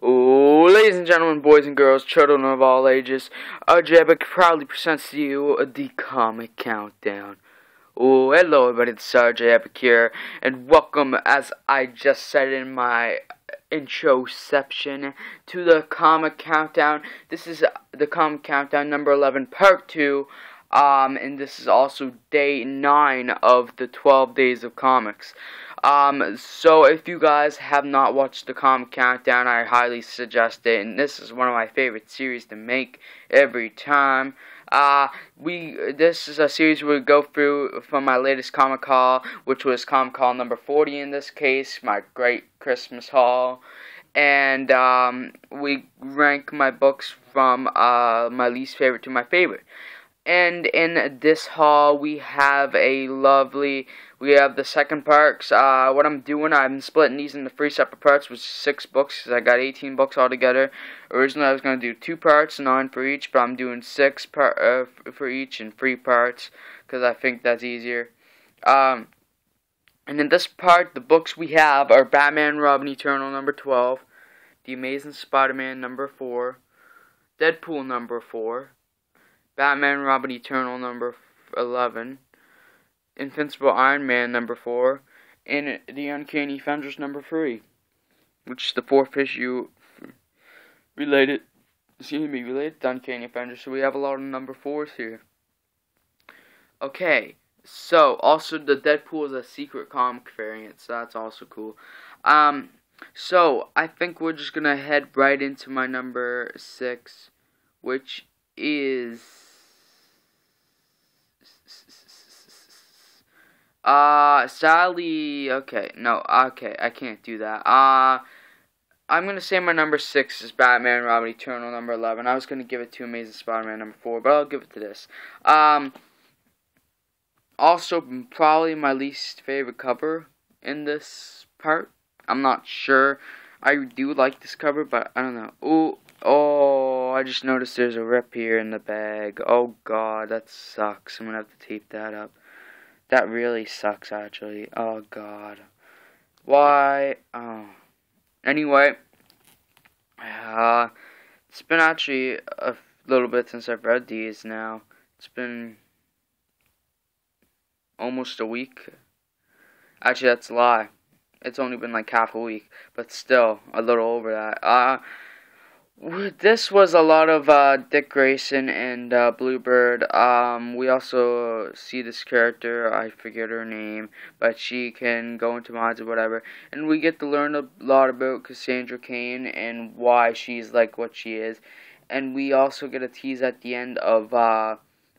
Oh, ladies and gentlemen, boys and girls, children of all ages, Jebek proudly presents to you the Comic Countdown. Oh, hello everybody, it's Jebek here, and welcome, as I just said in my introception, to the Comic Countdown. This is the Comic Countdown number 11, part 2, and this is also day 9 of the 12 days of comics. So if you guys have not watched the Comic Countdown, I highly suggest it, and this is one of my favorite series to make every time. This is a series we go through from my latest comic haul, which was comic haul number 40 in this case, my great Christmas haul. And, we rank my books from, my least favorite to my favorite. And in this haul, we have the second parts. What I'm doing, I'm splitting these into 3 separate parts with 6 books, because I got 18 books altogether. Originally, I was going to do 2 parts, 9 for each, but I'm doing 6 for each and 3 parts, because I think that's easier. And in this part, the books we have are Batman Robin Eternal number 12, The Amazing Spider-Man number 4, Deadpool number 4, Batman Robin Eternal number 11, Invincible Iron Man number 4, and The Uncanny Avengers number 3, which is the 4th issue related to Uncanny Avengers, so we have a lot of number 4s here. Okay, so also the Deadpool is a secret comic variant, so that's also cool. So I think we're just gonna head right into my number 6, which is Sally. Okay, I can't do that. I'm gonna say my number 6 is Batman Robin Eternal number 11. I was gonna give it to Amazing Spider-Man number 4, but I'll give it to this. Also, probably my least favorite cover in this part. I'm not sure. I do like this cover, but I don't know. Oh, I just noticed there's a rip here in the bag. Oh god, that sucks. I'm gonna have to tape that up. That really sucks, actually. Oh god. Why? Oh. Anyway, it's been actually a little bit since I've read these now. It's been almost a week. Actually, that's a lie. It's only been like half a week, but still a little over that. This was a lot of Dick Grayson and Bluebird. We also see this character, I forget her name, but she can go into mods or whatever. And we get to learn a lot about Cassandra Cain and why she's like what she is. And we also get a tease at the end of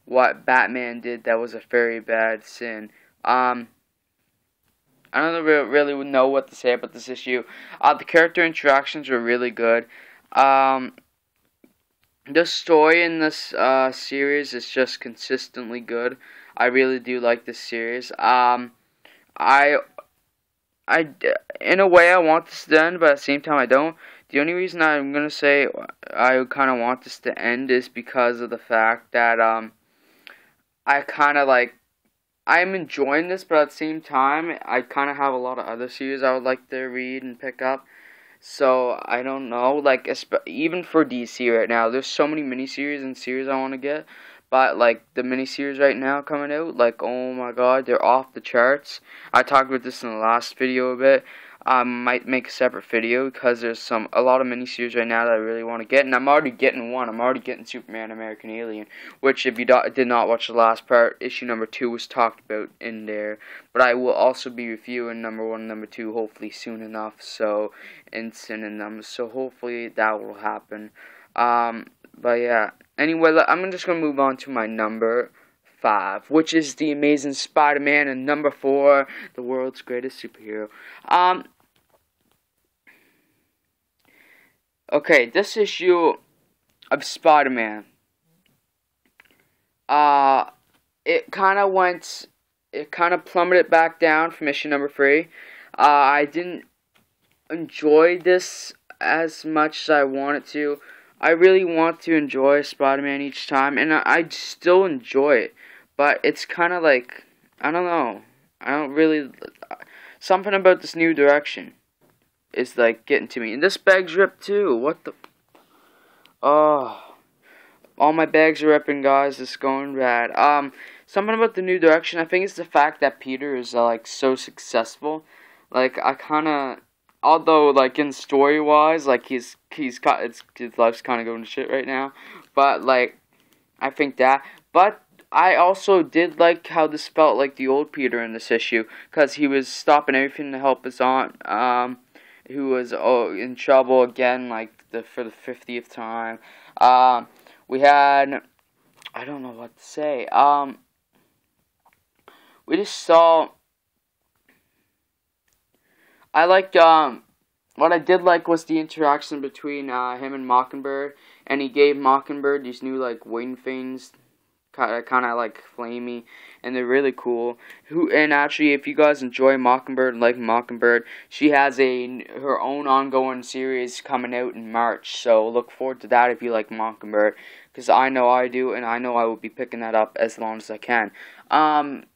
what Batman did that was a very bad sin. I don't really know what to say about this issue. The character interactions were really good. The story in this series is just consistently good. I really do like this series. In a way, I want this to end, but at the same time, I don't. The only reason I'm gonna say I kind of want this to end is because of the fact that I'm enjoying this, but at the same time, I kind of have a lot of other series I would like to read and pick up. So, I don't know, like, even for DC right now, there's so many miniseries and series I want to get, but, like, the miniseries right now coming out, like, oh my god, they're off the charts. I talked about this in the last video a bit. I might make a separate video, because there's a lot of miniseries right now that I really want to get, and I'm already getting one. I'm already getting Superman American Alien, which, if you did not watch the last part, issue number 2 was talked about in there, but I will also be reviewing number 1 and number 2 hopefully soon enough, so, and sending them, so hopefully that will happen. But yeah, anyway, I'm just going to move on to my number 5, which is The Amazing Spider-Man, and number 4, the world's greatest superhero. Okay, this issue of Spider-Man, it kind of plummeted back down from issue number 3. I didn't enjoy this as much as I wanted to. I really want to enjoy Spider-Man each time, and I still enjoy it, but it's kind of like, I don't know, I don't really, something about this new direction. is like getting to me. And this bag's ripped too. What the? Oh, all my bags are ripping, guys. It's going bad. Something about the new direction. I think it's the fact that Peter is like so successful. Like I kind of, although like in story wise, like his life's kind of going to shit right now. But like I think that. But I also did like how this felt like the old Peter in this issue, because he was stopping everything to help his aunt, who was in trouble again, like for the 50th time. We had, I don't know what to say. We just saw. I liked what I did like was the interaction between him and Mockingbird, and he gave Mockingbird these new like wing things, kind of like flamey, and they're really cool. And actually, if you guys enjoy Mockingbird and like Mockingbird, she has her own ongoing series coming out in March, so look forward to that if you like Mockingbird, because I know I do, and I know I will be picking that up as long as I can.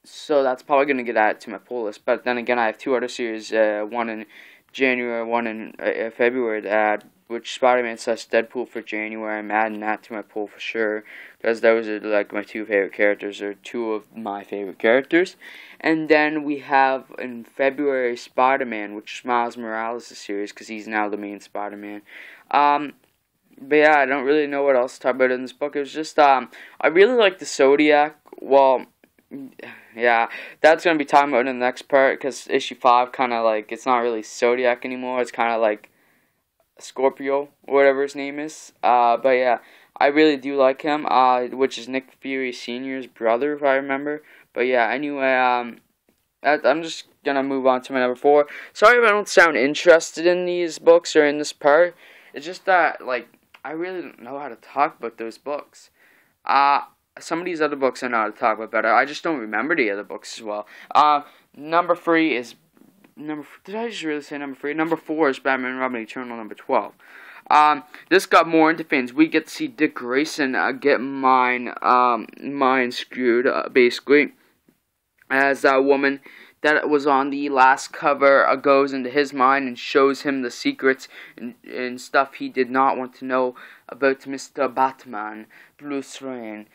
So that's probably gonna get added to my pull list. But then again, I have two other series, one in January, one in February to add, which Spider-Man / Deadpool for January. I'm adding that to my poll for sure, because those are like my two favorite characters, or two of my favorite characters. And then we have in February Spider-Man, which is Miles Morales' series, because he's now the main Spider-Man. But yeah, I don't really know what else to talk about in this book. It was just, I really like the Zodiac. Well, yeah, that's going to be talking about in the next part, because issue 5 kind of like, it's not really Zodiac anymore. It's kind of like Scorpio, or whatever his name is. But yeah, I really do like him, which is Nick Fury Sr.'s brother, if I remember. But yeah, anyway, I'm just going to move on to my number 4. Sorry if I don't sound interested in these books or in this part. It's just that, like, I really don't know how to talk about those books. Some of these other books I know how to talk about better. I just don't remember the other books as well. Number 3 is... Did I just really say number 3? Number 4 is Batman and Robin Eternal, number 12. This got more into things. We get to see Dick Grayson get mind screwed, basically, as that woman that was on the last cover goes into his mind and shows him the secrets and stuff he did not want to know about Mr. Batman, Bruce Wayne.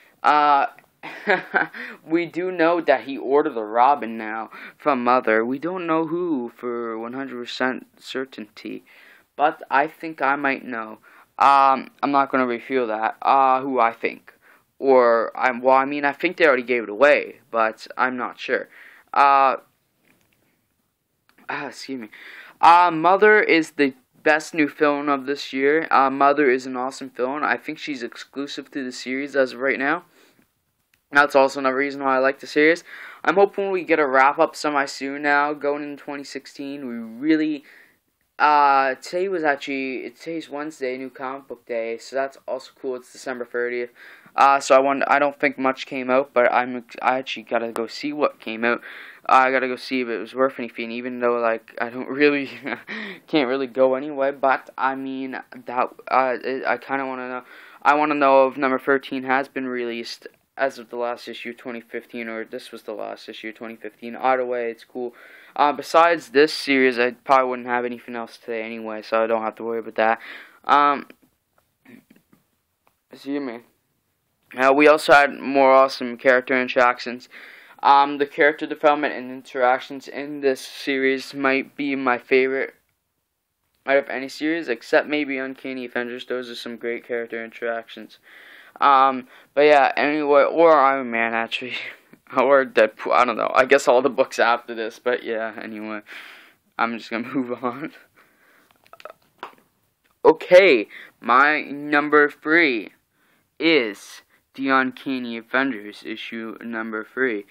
We do know that he ordered a Robin now from Mother. We don't know who for 100% certainty, but I think I might know. I'm not going to reveal that, who I think. I think they already gave it away, but I'm not sure. Excuse me. Mother is the best new film of this year. Mother is an awesome film. I think she's exclusive to the series as of right now. That's also another reason why I like the series. I'm hoping we get a wrap-up semi-soon now, going into 2016. We really... today's Wednesday, New Comic Book Day, so that's also cool. It's December 30th. So I don't think much came out, but I actually gotta go see what came out. I gotta go see if it was worth anything, even though, like, I don't really, can't really go anyway, but, I mean, I kinda wanna know. I wanna know if number 13 has been released as of the last issue 2015, or this was the last issue 2015. Either way, it's cool. Besides this series, I probably wouldn't have anything else today anyway, so I don't have to worry about that. Excuse me. We also had more awesome character interactions. The character development and interactions in this series might be my favorite out of any series, except maybe Uncanny Avengers. Those are some great character interactions. But yeah, anyway, or Iron Man, actually, or Deadpool, I don't know, I guess all the books after this, but yeah, anyway, I'm just gonna move on. Okay, my number 3 is The Uncanny Avengers, issue number 3.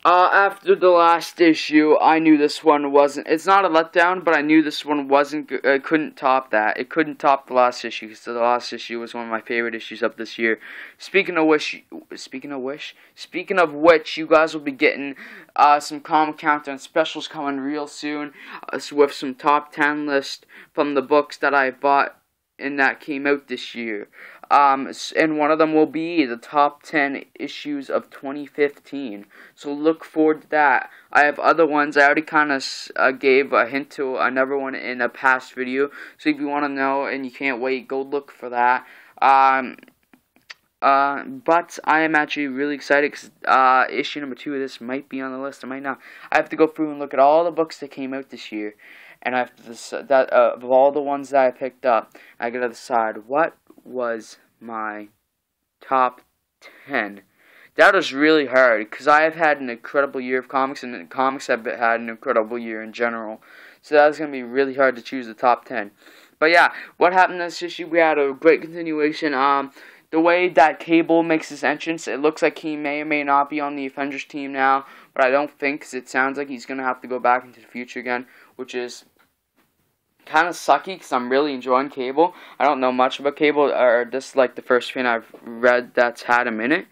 After the last issue, I knew this one wasn't, it's not a letdown, but I knew this one couldn't top that. It couldn't top the last issue, because the last issue was one of my favorite issues of this year. Speaking of which, you guys will be getting, some Comic Countdown specials coming real soon, with some top 10 list from the books that I bought and that came out this year. And one of them will be the top 10 issues of 2015. So look forward to that. I have other ones. I already kind of gave a hint to another one in a past video. So if you want to know and you can't wait, go look for that. But I am actually really excited because issue number 2 of this might be on the list. It might not. I have to go through and look at all the books that came out this year, and I have to decide that of all the ones that I picked up, I gotta decide what was my top 10. That was really hard because I have had an incredible year of comics, and comics have had an incredible year in general. So that was gonna be really hard to choose the top 10. But yeah, what happened in this issue? We had a great continuation. The way that Cable makes his entrance, it looks like he may or may not be on the Avengers team now, but I don't think, because it sounds like he's going to have to go back into the future again, which is kind of sucky, because I'm really enjoying Cable. I don't know much about Cable, or this is like the first fan I've read that's had him in it,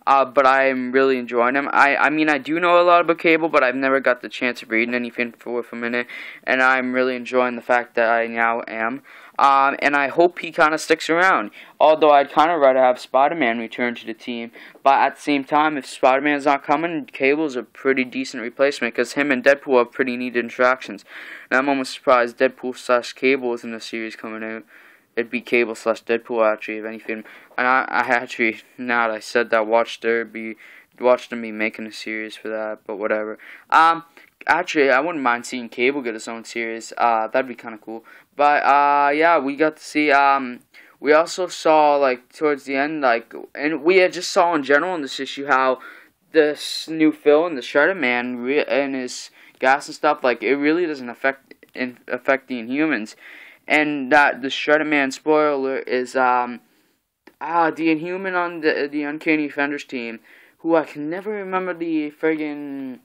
but I'm really enjoying him. I mean, I do know a lot about Cable, but I've never got the chance of reading anything for him in it, and I'm really enjoying the fact that I now am. And I hope he kind of sticks around. Although I'd kind of rather have Spider-Man return to the team. But at the same time, if Spider-Man's not coming, Cable's a pretty decent replacement. Because him and Deadpool have pretty neat interactions. And I'm almost surprised Deadpool / Cable isn't a series coming out. It'd be Cable / Deadpool, actually, if anything. And I actually, now that I said that, watched them be making a series for that. But whatever. Actually, I wouldn't mind seeing Cable get his own series. That'd be kind of cool. But, yeah, we got to see, we also saw, like, towards the end, like, and we had just saw in general in this issue how this new Phil and the Shredder Man and his gas and stuff, like, it really doesn't affect the Inhumans. And that the Shredder Man, spoiler alert, is, the Inhuman on the Uncanny Defenders team, who I can never remember the friggin'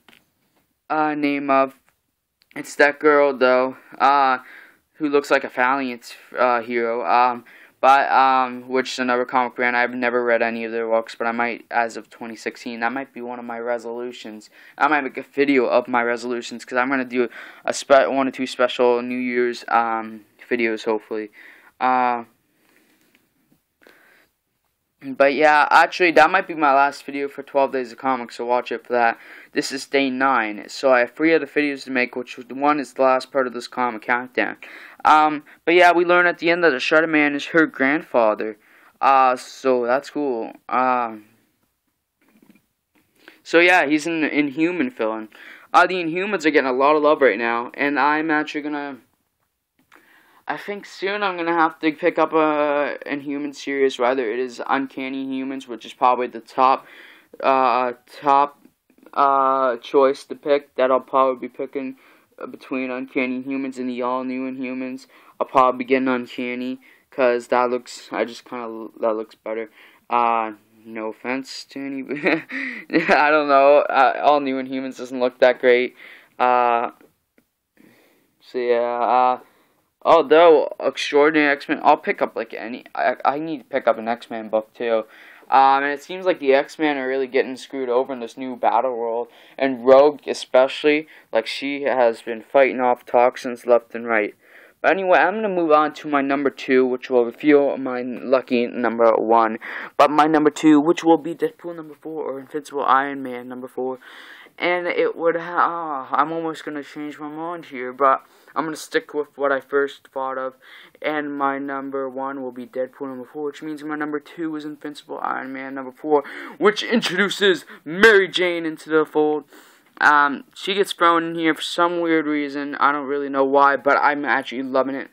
name of. It's that girl, though, who looks like a Valiant hero, which is another comic brand. I've never read any of their works, but I might, as of 2016, that might be one of my resolutions. I might make a video of my resolutions, because I'm going to do one or two special New Year's videos, hopefully. But yeah, actually, that might be my last video for 12 Days of Comics, so watch it for that. This is day 9, so I have 3 other videos to make, which one is the last part of this Comic Countdown. But yeah, we learn at the end that the Shredder Man is her grandfather. So that's cool. So yeah, he's an Inhuman villain. The Inhumans are getting a lot of love right now, and I'm actually gonna... I think soon I'm going to have to pick up a Inhuman series, rather it is Uncanny Humans, which is probably the top choice to pick, that I'll probably be picking between Uncanny Humans and the all-new Inhumans. I'll probably be getting Uncanny, because that looks, that looks better. No offense to anybody. I don't know, all-new Inhumans doesn't look that great. So yeah, although Extraordinary X-Men, I'll pick up like I need to pick up an X-Men book too. And it seems like the X-Men are really getting screwed over in this new battle world. And Rogue especially, like she has been fighting off toxins left and right. But anyway, I'm going to move on to my number 2, which will reveal my lucky number 1. But my number 2, which will be Deadpool number 4 or Invincible Iron Man number 4. And it would I'm almost going to change my mind here, but I'm going to stick with what I first thought of. And my number 1 will be Deadpool number 4, which means my number 2 is Invincible Iron Man number 4, which introduces Mary Jane into the fold. She gets thrown in here for some weird reason. I don't really know why, but I'm actually loving it.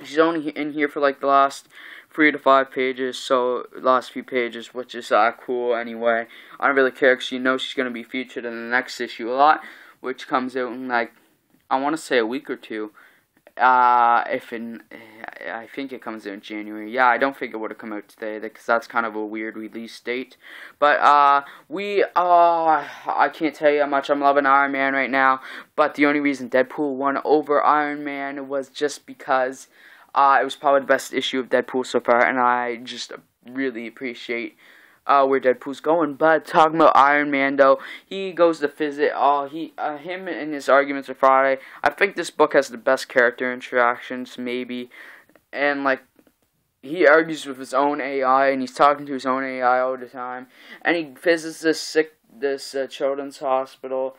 She's only in here for like the last 3 to 5 pages, so last few pages, which is cool anyway. I don't really care because you know she's going to be featured in the next issue a lot, which comes out in like, I want to say a week or 2. I think it comes out in January. Yeah, I don't think it would have come out today, because that's kind of a weird release date. But, I can't tell you how much I'm loving Iron Man right now, but the only reason Deadpool won over Iron Man was just because it was probably the best issue of Deadpool so far, and I just really appreciate where Deadpool's going. But talking about Iron Man, though, he goes to visit him and his arguments with Friday. I think this book has the best character interactions, maybe, and like he argues with his own AI, and he's talking to his own AI all the time. And he visits this children's hospital,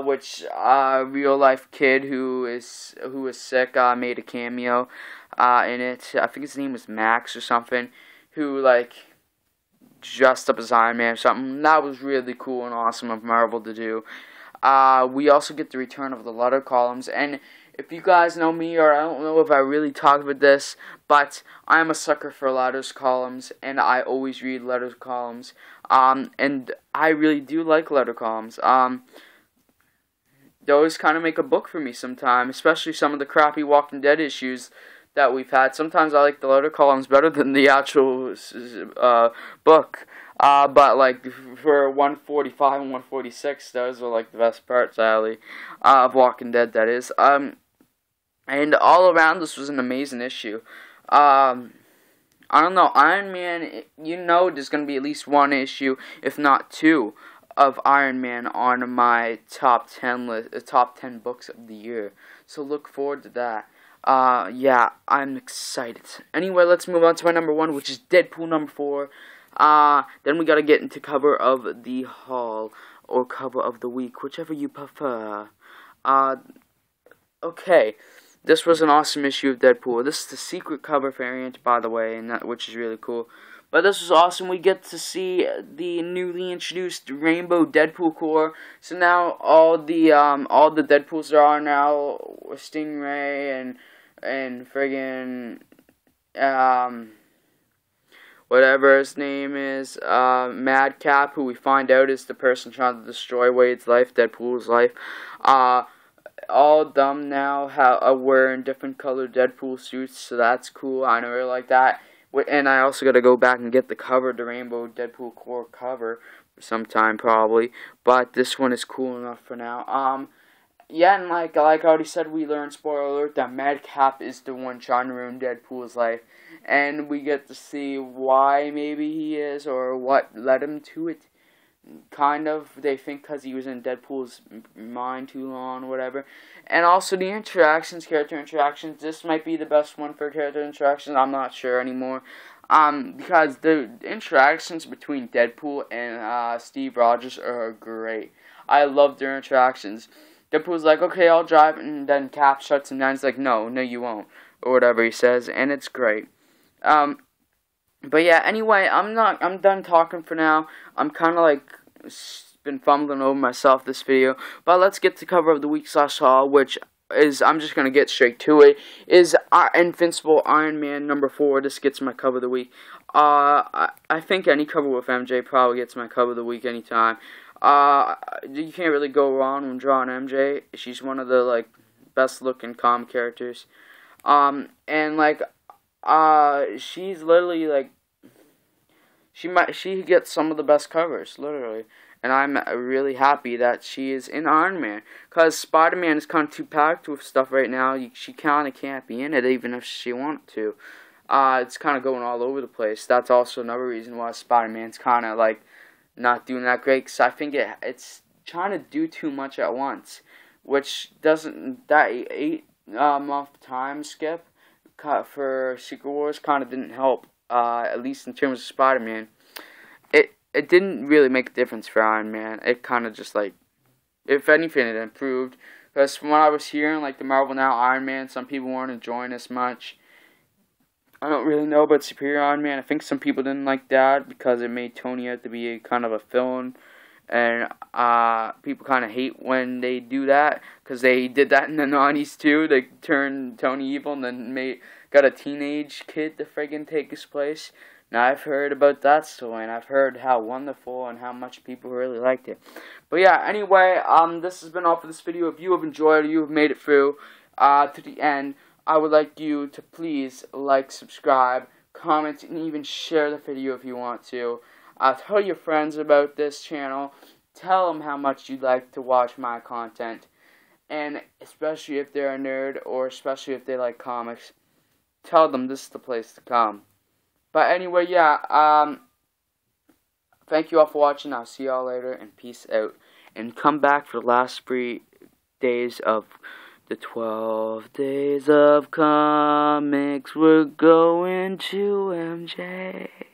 which real life kid who is sick made a cameo in it. I think his name was Max or something, who like dressed up as Iron Man or something. That was really cool and awesome of Marvel to do. We also get the return of the letter columns, and if you guys know me, or I don't know if I really talked about this, but I'm a sucker for letters columns, and I always read letters columns, and I really do like letter columns. They always kind of make a book for me sometimes, especially some of the crappy Walking Dead issues that we've had. Sometimes I like the letter columns better than the actual book. But like for 145 and 146, those are like the best parts, sadly, of Walking Dead. That is. And all around, this was an amazing issue. I don't know, Iron Man, you know there's going to be at least one issue, if not two, of Iron Man on my top 10 list, top 10 books of the year. So look forward to that. Yeah, I'm excited. Anyway, let's move on to my number 1, which is Deadpool number 4. Then we gotta get into cover of the haul, or cover of the week, whichever you prefer. Okay. This was an awesome issue of Deadpool. This is the secret cover variant, by the way, and which is really cool. But this was awesome. We get to see the newly introduced Rainbow Deadpool Corps. So now all the Deadpools there are now, Stingray and friggin' whatever his name is, Madcap, who we find out is the person trying to destroy Wade's life, Deadpool's life. All of them now are wearing different colored Deadpool suits, so that's cool. I really like that. And I also got to go back and get the cover, the Rainbow Deadpool Corps cover, sometime probably. But this one is cool enough for now. Yeah, and like I already said, we learned, spoiler alert, that Madcap is the one trying to ruin Deadpool's life. And we get to see why maybe he is, or what led him to it. Kind of, they think because he was in Deadpool's mind too long, or whatever. And also the interactions, character interactions. This might be the best one for character interactions. I'm not sure anymore. Because the interactions between Deadpool and Steve Rogers are great. I love their interactions. Deadpool's like, okay, I'll drive, and then Cap shuts him down. He's like, no, you won't, or whatever he says, and it's great. But yeah, anyway, I'm done talking for now. I'm kind of like been fumbling over myself this video, but let's get to cover of the week / haul, which is, I'm just gonna get straight to it, is Invincible Iron Man number 4. This gets my cover of the week. I think any cover with MJ probably gets my cover of the week anytime. You can't really go wrong when drawing MJ. She's one of the like best looking comic characters. And like she's literally like she gets some of the best covers, literally. And I'm really happy that she is in Iron Man, because Spider-Man is kind of too packed with stuff right now. She kind of can't be in it even if she wanted to. It's kind of going all over the place. That's also another reason why Spider-Man's kind of like not doing that great, because I think it's trying to do too much at once, which doesn't, that 8-month time skip for Secret Wars kind of didn't help, at least in terms of Spider-Man. It didn't really make a difference for Iron Man. It kind of just like, if anything, it improved. Because from what I was hearing, like the Marvel Now Iron Man, some people weren't enjoying as much. I don't really know about Superior Iron Man. I think some people didn't like that because it made Tony out to be kind of a villain. And people kind of hate when they do that, because they did that in the 90s too. They turned Tony evil and then got a teenage kid to friggin' take his place. Now, I've heard about that story, and I've heard how wonderful and how much people really liked it. But yeah, anyway, this has been all for this video. If you have enjoyed it, you have made it through to the end, I would like you to please like, subscribe, comment, and even share the video if you want to. Tell your friends about this channel. Tell them how much you'd like to watch my content. And especially if they're a nerd, or especially if they like comics, tell them this is the place to come. But anyway, yeah, thank you all for watching. I'll see y'all later, and peace out. And come back for the last 3 days of The 12 days of comics, we're going to MJ.